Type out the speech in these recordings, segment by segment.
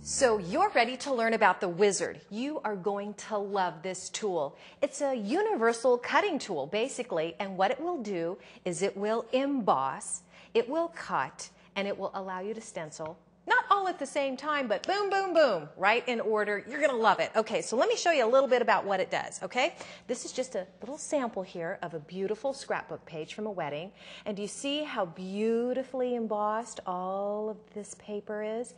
So you're ready to learn about the Wizard. You are going to love this tool. It's a universal cutting tool, basically, and what it will do is it will emboss, it will cut, and it will allow you to stencil. Not all at the same time, but boom, boom, boom, right in order. You're going to love it. Okay, so let me show you a little bit about what it does, okay? This is just a little sample here of a beautiful scrapbook page from a wedding. And do you see how beautifully embossed all of this paper is?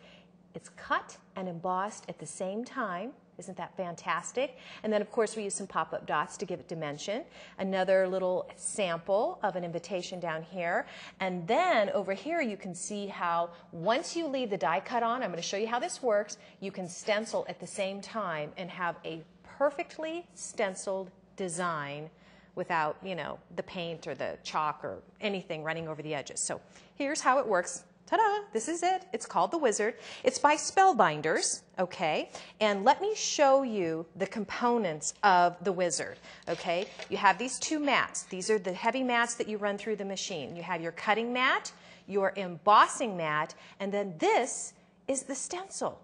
It's cut and embossed at the same time. Isn't that fantastic? And then, of course, we use some pop-up dots to give it dimension. Another little sample of an invitation down here. And then over here, you can see how once you leave the die cut on, I'm going to show you how this works, you can stencil at the same time and have a perfectly stenciled design without, you know, the paint or the chalk or anything running over the edges. So here's how it works. Ta-da! This is it. It's called the Wizard. It's by Spellbinders, okay? And let me show you the components of the Wizard, okay? You have these two mats. These are the heavy mats that you run through the machine. You have your cutting mat, your embossing mat, and then this is the stencil.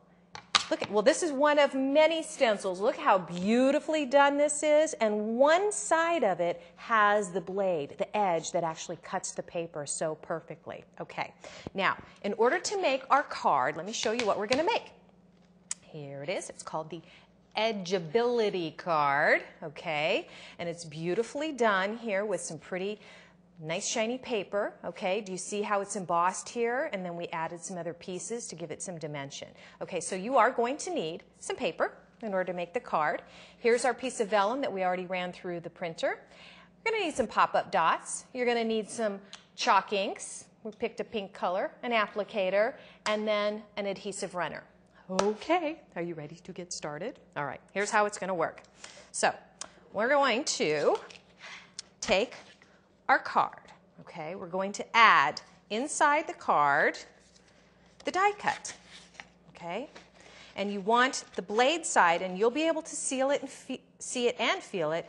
Look at, well, this is one of many stencils. Look how beautifully done this is. And one side of it has the blade, the edge that actually cuts the paper so perfectly. Okay. Now, in order to make our card, let me show you what we're going to make. Here it is. It's called the Edgeability card. Okay. And it's beautifully done here with some pretty nice shiny paper, okay? Do you see how it's embossed here? And then we added some other pieces to give it some dimension. Okay, so you are going to need some paper in order to make the card. Here's our piece of vellum that we already ran through the printer. You're going to need some pop-up dots. You're going to need some chalk inks. We picked a pink color, an applicator, and then an adhesive runner. Okay, are you ready to get started? All right, here's how it's going to work. So we're going to take our card, okay? We're going to add inside the card the die cut, okay? And you want the blade side, and you'll be able to see it and feel it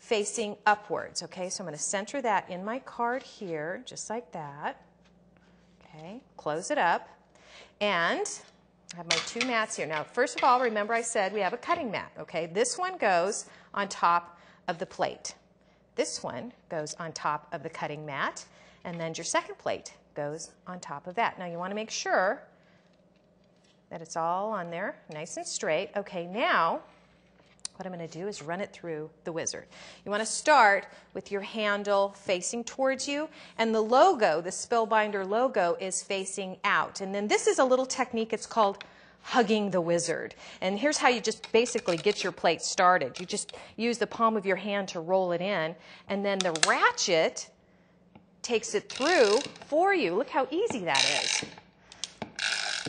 facing upwards, okay? So I'm going to center that in my card here, just like that, okay? Close it up, and I have my two mats here. Now, first of all, remember I said we have a cutting mat, okay? This one goes on top of the plate. This one goes on top of the cutting mat, and then your second plate goes on top of that. Now you want to make sure that it's all on there, nice and straight. Okay, now what I'm going to do is run it through the Wizard. You want to start with your handle facing towards you, and the logo, the Spellbinder logo, is facing out. And then this is a little technique, it's called hugging the Wizard. And here's how you just basically get your plate started. You just use the palm of your hand to roll it in, and then the ratchet takes it through for you. Look how easy that is.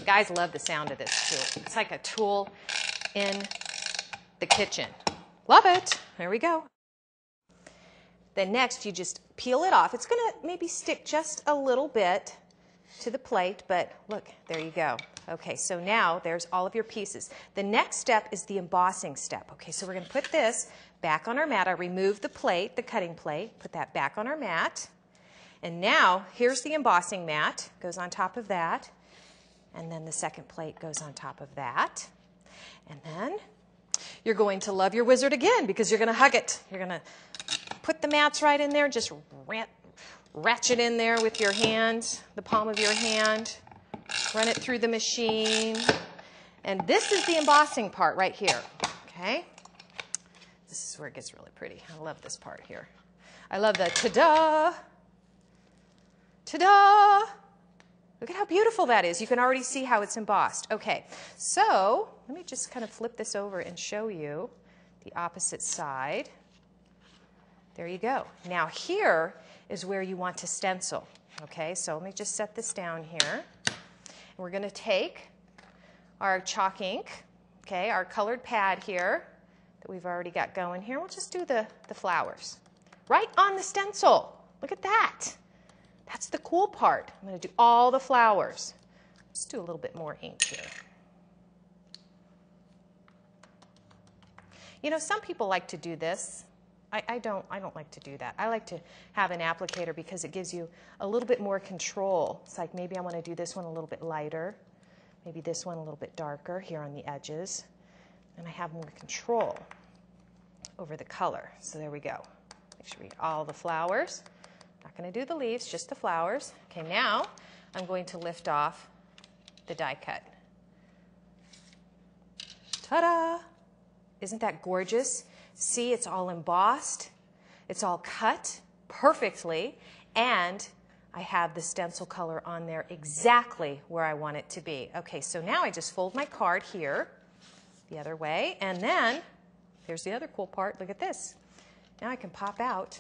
Guys love the sound of this tool. It's like a tool in the kitchen. Love it. There we go. Then next you just peel it off. It's going to maybe stick just a little bit to the plate, but look, there you go. Okay, so now there's all of your pieces. The next step is the embossing step. Okay, so we're going to put this back on our mat. I removed the plate, the cutting plate, put that back on our mat. And now here's the embossing mat, goes on top of that. And then the second plate goes on top of that. And then you're going to love your Wizard again because you're going to hug it. You're going to put the mats right in there, just ratchet in there with your hand, the palm of your hand. Run it through the machine. And this is the embossing part right here, okay? This is where it gets really pretty. I love this part here. I love the ta-da, ta-da. Look at how beautiful that is. You can already see how it's embossed. Okay, so let me just kind of flip this over and show you the opposite side. There you go. Now here is where you want to stencil, okay? So let me just set this down here. We're going to take our chalk ink, okay, our colored pad here that we've already got going here. We'll just do the flowers right on the stencil. Look at that. That's the cool part. I'm going to do all the flowers. Let's do a little bit more ink here. You know, some people like to do this. I don't like to do that. I like to have an applicator because it gives you a little bit more control. It's like maybe I want to do this one a little bit lighter. Maybe this one a little bit darker here on the edges. And I have more control over the color. So there we go. Make sure we get all the flowers. Not going to do the leaves, just the flowers. Okay, now I'm going to lift off the die cut. Ta-da! Isn't that gorgeous? See, it's all embossed. It's all cut perfectly. And I have the stencil color on there exactly where I want it to be. Okay, so now I just fold my card here the other way. And then, here's the other cool part. Look at this. Now I can pop out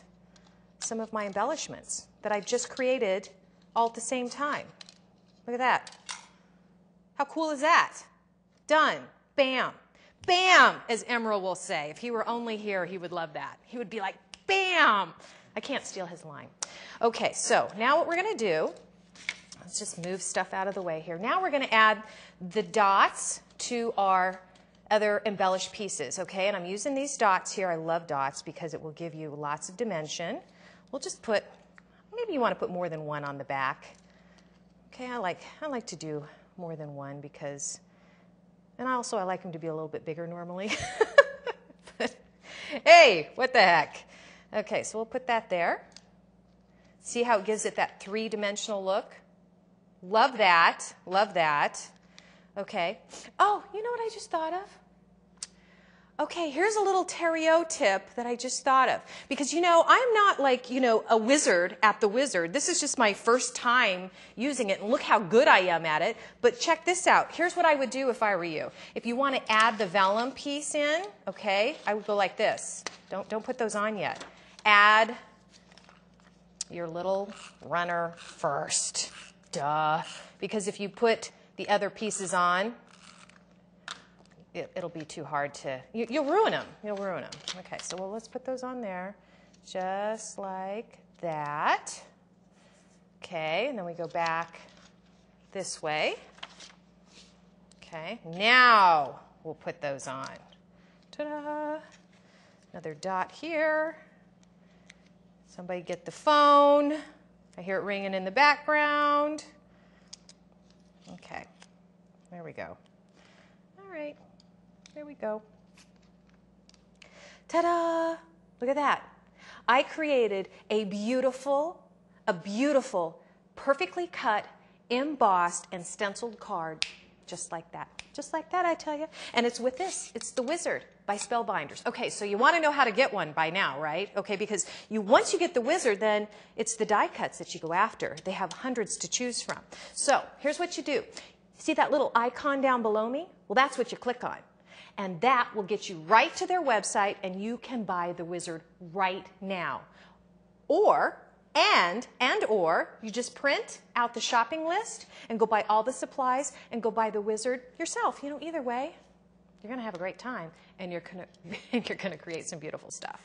some of my embellishments that I just created all at the same time. Look at that. How cool is that? Done. Bam. Bam, as Emerald will say. If he were only here, he would love that. He would be like, bam. I can't steal his line. Okay, so now what we're going to do, let's just move stuff out of the way here. Now we're going to add the dots to our other embellished pieces, okay? And I'm using these dots here. I love dots because it will give you lots of dimension. We'll just put, maybe you want to put more than one on the back. Okay, I like to do more than one because, and also I like them to be a little bit bigger normally. But, hey, what the heck? Okay, so we'll put that there. See how it gives it that three-dimensional look? Love that. Love that. Okay. Oh, you know what I just thought of? Okay, here's a little Terrio tip that I just thought of. Because, you know, I'm not like, you know, a wizard at the Wizard. This is just my first time using it, and look how good I am at it. But check this out. Here's what I would do if I were you. If you want to add the vellum piece in, okay, I would go like this. Don't put those on yet. Add your little runner first. Duh. Because if you put the other pieces on, it'll be too hard to, you'll ruin them. You'll ruin them. Okay, so well, let's put those on there just like that. Okay, and then we go back this way. Okay, now we'll put those on. Ta-da! Another dot here. Somebody get the phone. I hear it ringing in the background. Okay, there we go. All right, there we go. Ta-da! Look at that. I created a beautiful, perfectly cut, embossed, and stenciled card just like that. Just like that, I tell you. And it's with this. It's The Wizard by Spellbinders. Okay, so you want to know how to get one by now, right? Okay, because once you get The Wizard, then it's the die cuts that you go after. They have hundreds to choose from. So here's what you do. See that little icon down below me? Well, that's what you click on. And that will get you right to their website, and you can buy The Wizard right now. Or you just print out the shopping list and go buy all the supplies and go buy The Wizard yourself. You know, either way, you're going to have a great time, and you're going to create some beautiful stuff.